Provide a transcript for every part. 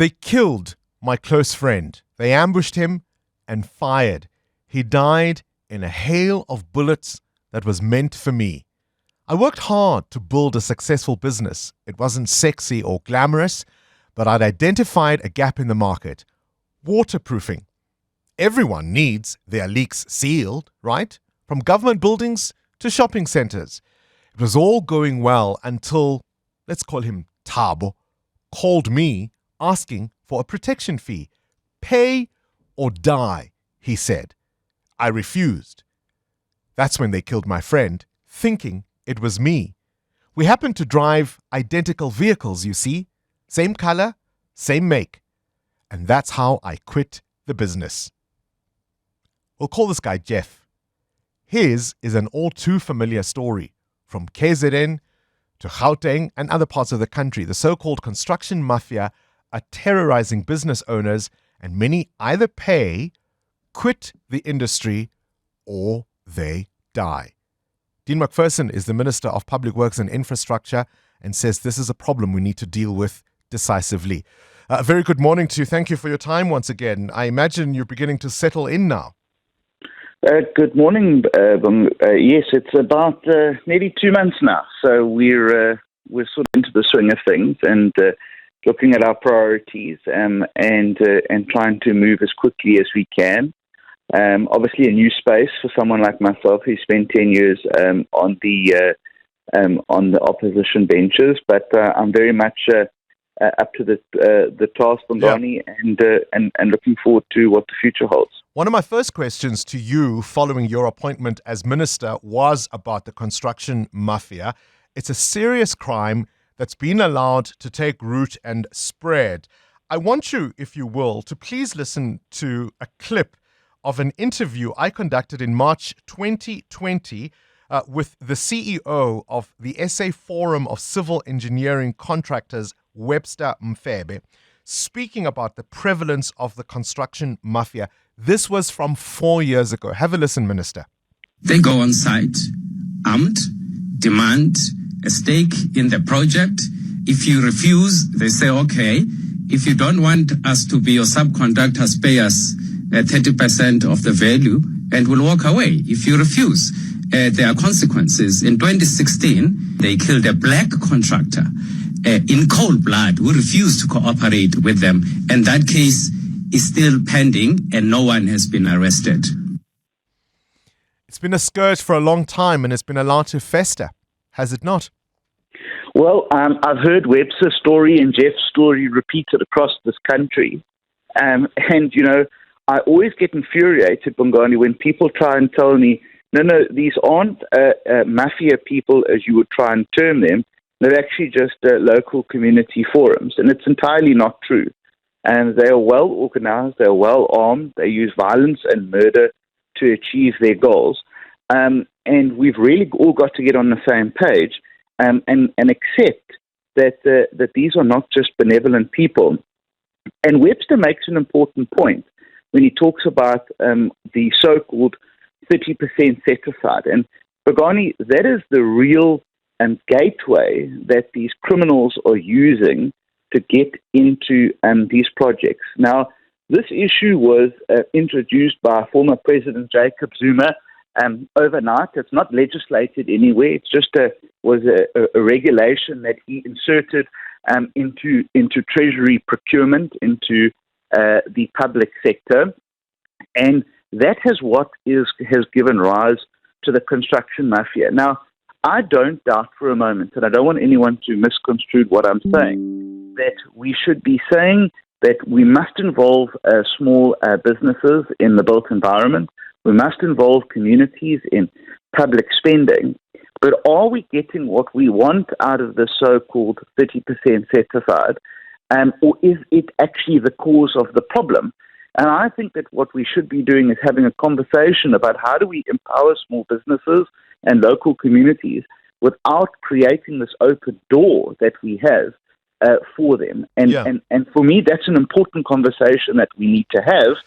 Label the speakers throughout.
Speaker 1: They killed my close friend. They ambushed him and fired. He died in a hail of bullets that was meant for me. I worked hard to build a successful business. It wasn't sexy or glamorous, but I'd identified a gap in the market. Waterproofing. Everyone needs their leaks sealed, right? From government buildings to shopping centers. It was all going well until, let's call him Thabo, called me asking for a protection fee. Pay or die, he said. I refused. That's when they killed my friend, thinking it was me. We happened to drive identical vehicles, you see. Same color, same make. And that's how I quit the business. We'll call this guy Jeff. His is an all too familiar story. From KZN to Gauteng and other parts of the country, the so-called construction mafia are terrorizing business owners, and many either pay, quit the industry, or they die. Dean Macpherson is the Minister of Public Works and Infrastructure and says this is a problem we need to deal with decisively. A very good morning to you. Thank you for your time once again. I imagine you're beginning to settle in now.
Speaker 2: Good morning. Yes, it's about nearly 2 months now. So we're sort of into the swing of things and looking at our priorities and trying to move as quickly as we can. Obviously, a new space for someone like myself who spent 10 years on the opposition benches, but I'm very much up to the task, Bongani, and looking forward to what the future holds.
Speaker 1: One of my first questions to you following your appointment as minister was about the construction mafia. It's a serious crime that's been allowed to take root and spread. I want you, if you will, to please listen to a clip of an interview I conducted in March 2020 with the CEO of the SA Forum of Civil Engineering Contractors, Webster Mfebe, speaking about the prevalence of the construction mafia. This was from 4 years ago. Have a listen, Minister.
Speaker 3: They go on site, armed, demand a stake in the project. If you refuse, they say, okay, if you don't want us to be your subcontractors, pay us 30% of the value and we'll walk away. If you refuse, there are consequences. In 2016, they killed a black contractor in cold blood who refused to cooperate with them. And that case is still pending and no one has been arrested.
Speaker 1: It's been a scourge for a long time and it's been allowed to fester, has it not?
Speaker 2: Well, I've heard Webster's story and Jeff's story repeated across this country. And, you know, I always get infuriated, Bongani, when people try and tell me, no, these aren't mafia people, as you would try and term them. They're actually just local community forums. And it's entirely not true. And they are well organized, they're well armed, they use violence and murder to achieve their goals. And we've really all got to get on the same page and accept that these are not just benevolent people. And Webster makes an important point when he talks about the so-called 30% set aside. And Bongani, that is the real gateway that these criminals are using to get into these projects. Now, this issue was introduced by former President Jacob Zuma overnight. It's not legislated anywhere. It's just was a regulation that he inserted into Treasury procurement, into the public sector. And that has given rise to the construction mafia. Now, I don't doubt for a moment, and I don't want anyone to misconstrue what I'm saying, that we should be saying that we must involve small businesses in the built environment. We must involve communities in public spending. But are we getting what we want out of the so-called 30% set aside, or is it actually the cause of the problem? And I think that what we should be doing is having a conversation about how do we empower small businesses and local communities without creating this open door that we have for them. And for me, that's an important conversation that we need to have,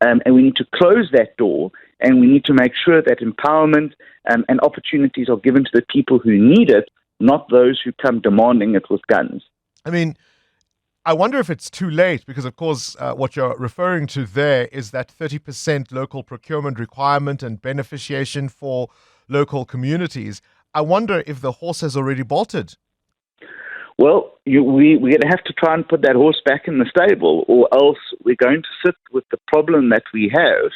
Speaker 2: and we need to close that door, and we need to make sure that empowerment and opportunities are given to the people who need it, not those who come demanding it with guns.
Speaker 1: I mean, I wonder if it's too late because, of course, what you're referring to there is that 30% local procurement requirement and beneficiation for local communities. I wonder if the horse has already bolted.
Speaker 2: Well, we're going to have to try and put that horse back in the stable, or else we're going to sit with the problem that we have,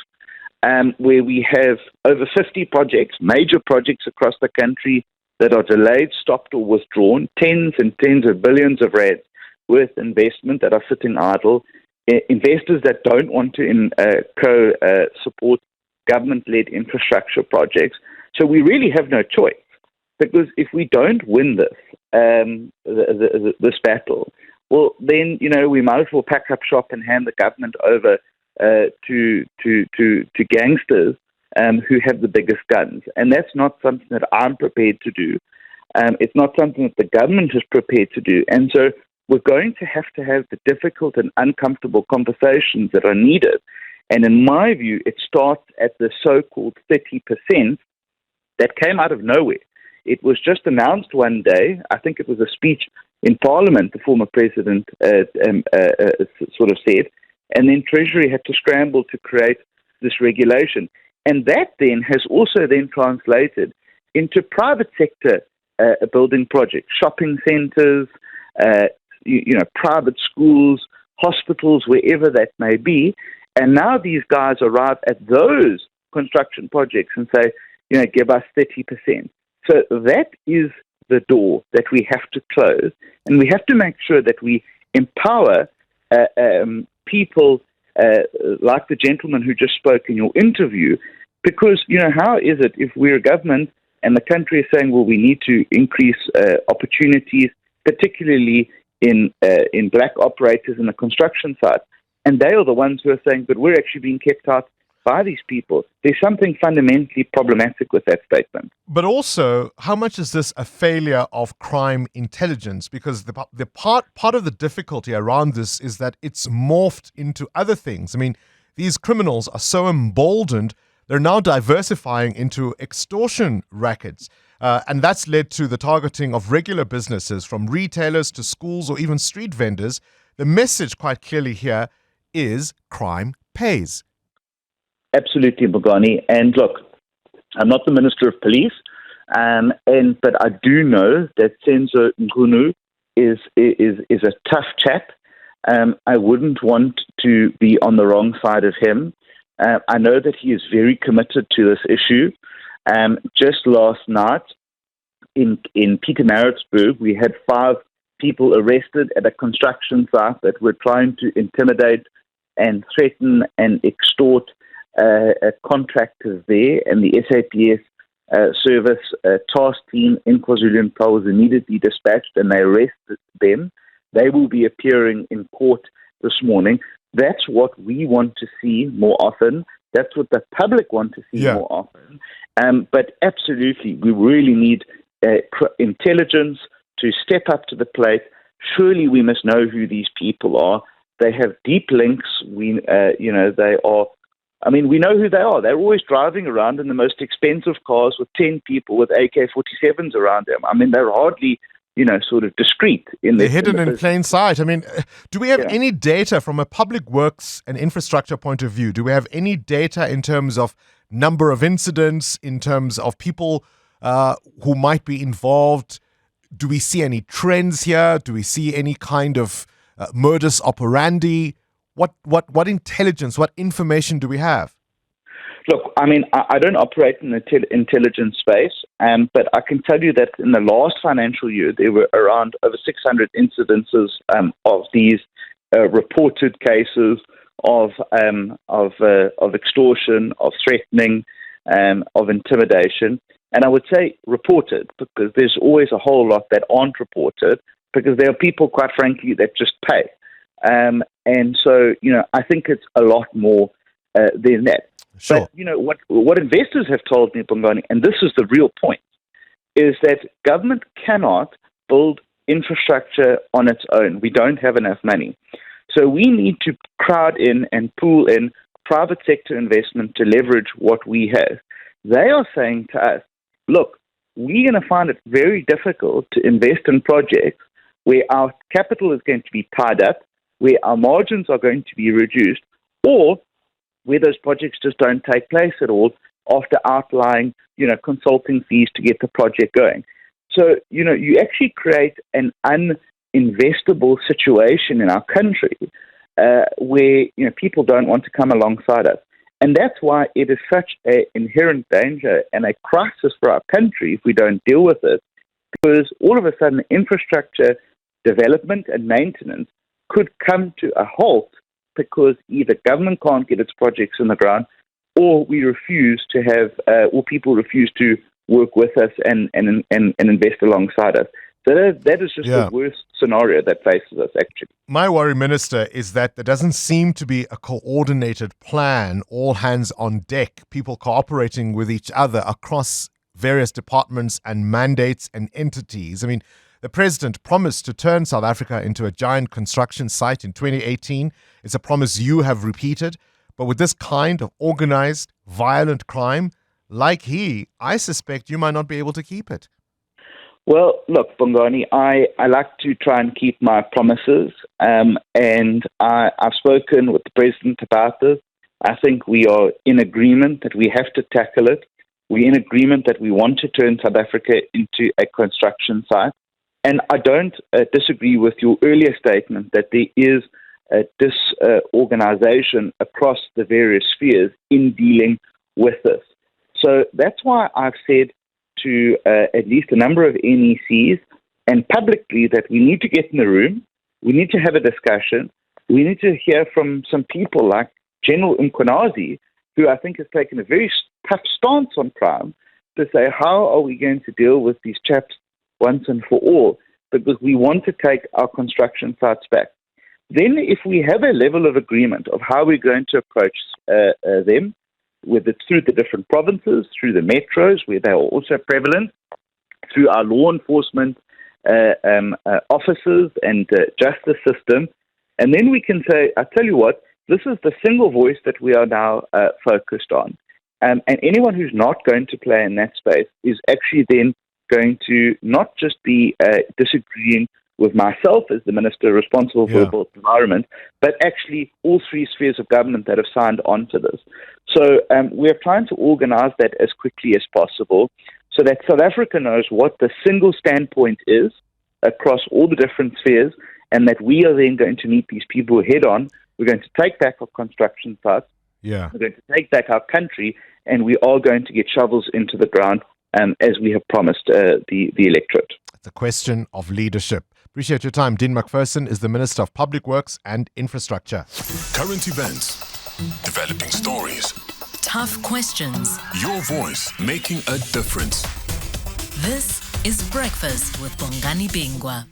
Speaker 2: where we have over 50 projects, major projects across the country that are delayed, stopped, or withdrawn, tens and tens of billions of rands worth investment that are sitting idle, investors that don't want to support government-led infrastructure projects. So we really have no choice, because if we don't win this battle, well, then we might as well pack up shop and hand the government over to gangsters who have the biggest guns, and that's not something that I'm prepared to do. It's not something that the government is prepared to do, and so we're going to have the difficult and uncomfortable conversations that are needed. And in my view, it starts at the so-called 30% that came out of nowhere. It was just announced one day. I think it was a speech in Parliament, the former president sort of said, and then Treasury had to scramble to create this regulation. And that then has also then translated into private sector building projects, shopping centres, private schools, hospitals, wherever that may be. And now these guys arrive at those construction projects and say, give us 30%. So that is the door that we have to close. And we have to make sure that we empower people like the gentleman who just spoke in your interview. Because, how is it if we're a government and the country is saying, well, we need to increase opportunities, particularly in black operators in the construction site, and they are the ones who are saying, but we're actually being kept out by these people. There's something fundamentally problematic with that statement.
Speaker 1: But also, how much is this a failure of crime intelligence? Because the part of the difficulty around this is that it's morphed into other things. I mean, these criminals are so emboldened, they're now diversifying into extortion rackets. And that's led to the targeting of regular businesses, from retailers to schools or even street vendors. The message quite clearly here is crime pays.
Speaker 2: Absolutely, Bongani. And look, I'm not the Minister of Police, but I do know that Senzo Ngunu is a tough chap. I wouldn't want to be on the wrong side of him. I know that he is very committed to this issue. Just last night in Pietermaritzburg, we had 5 people arrested at a construction site that were trying to intimidate and threaten and extort contractors there, and the SAPS service task team in KwaZulu-Natal was immediately dispatched and they arrested them. They will be appearing in court this morning. That's what we want to see more often. That's what the public want to see more often. But absolutely, we really need intelligence to step up to the plate. Surely we must know who these people are. They have deep links. We know who they are. They're always driving around in the most expensive cars with 10 people with AK-47s around them. I mean, they're hardly, sort of discreet.
Speaker 1: They're hidden in plain sight. I mean, do we have any data from a public works and infrastructure point of view? Do we have any data in terms of number of incidents, in terms of people who might be involved? Do we see any trends here? Do we see any kind of modus operandi? What intelligence, what information do we have?
Speaker 2: Look, I mean, I don't operate in the intelligence space, but I can tell you that in the last financial year, there were around over 600 incidences of these reported cases of extortion, of threatening, of intimidation. And I would say reported, because there's always a whole lot that aren't reported, because there are people, quite frankly, that just pay. And so, I think it's a lot more than that.
Speaker 1: Sure.
Speaker 2: But, what investors have told me, Bongani, and this is the real point, is that government cannot build infrastructure on its own. We don't have enough money. So we need to crowd in and pool in private sector investment to leverage what we have. They are saying to us, look, we're going to find it very difficult to invest in projects where our capital is going to be tied up, where our margins are going to be reduced, or where those projects just don't take place at all after outlying, consulting fees to get the project going. So, you actually create an uninvestable situation in our country where, people don't want to come alongside us. And that's why it is such an inherent danger and a crisis for our country if we don't deal with it, because all of a sudden infrastructure development and maintenance could come to a halt because either government can't get its projects in the ground, or we refuse to have, or people refuse to work with us and invest alongside us. So that is just the worst scenario that faces us, actually.
Speaker 1: My worry, Minister, is that there doesn't seem to be a coordinated plan, all hands on deck, people cooperating with each other across various departments and mandates and entities. I mean, the president promised to turn South Africa into a giant construction site in 2018. It's a promise you have repeated. But with this kind of organized, violent crime, like I suspect you might not be able to keep it.
Speaker 2: Well, look, Bongani, I like to try and keep my promises, and I've spoken with the president about this. I think we are in agreement that we have to tackle it. We're in agreement that we want to turn South Africa into a construction site. And I don't disagree with your earlier statement that there is a disorganization across the various spheres in dealing with this. So that's why I've said to at least a number of NECs and publicly that we need to get in the room, we need to have a discussion, we need to hear from some people like General Mkhwanazi, who I think has taken a very tough stance on crime, to say how are we going to deal with these chaps once and for all, because we want to take our construction sites back. Then if we have a level of agreement of how we're going to approach them, whether it's through the different provinces, through the metros, where they are also prevalent, through our law enforcement officers and justice system, and then we can say, I tell you what, this is the single voice that we are now focused on. And anyone who's not going to play in that space is actually then going to not just be disagreeing with myself as the minister responsible for the built environment, but actually all three spheres of government that have signed on to this. So we're trying to organize that as quickly as possible so that South Africa knows what the single standpoint is across all the different spheres, and that we are then going to meet these people head on. We're going to take back our construction sites. We're going to take back our country, and we are going to get shovels into the ground as we have promised the electorate.
Speaker 1: It's a question of leadership. Appreciate your time. Dean Macpherson is the Minister of Public Works and Infrastructure.
Speaker 4: Current events, developing stories,
Speaker 5: tough questions.
Speaker 4: Your voice making a difference.
Speaker 5: This is Breakfast with Bongani Bingwa.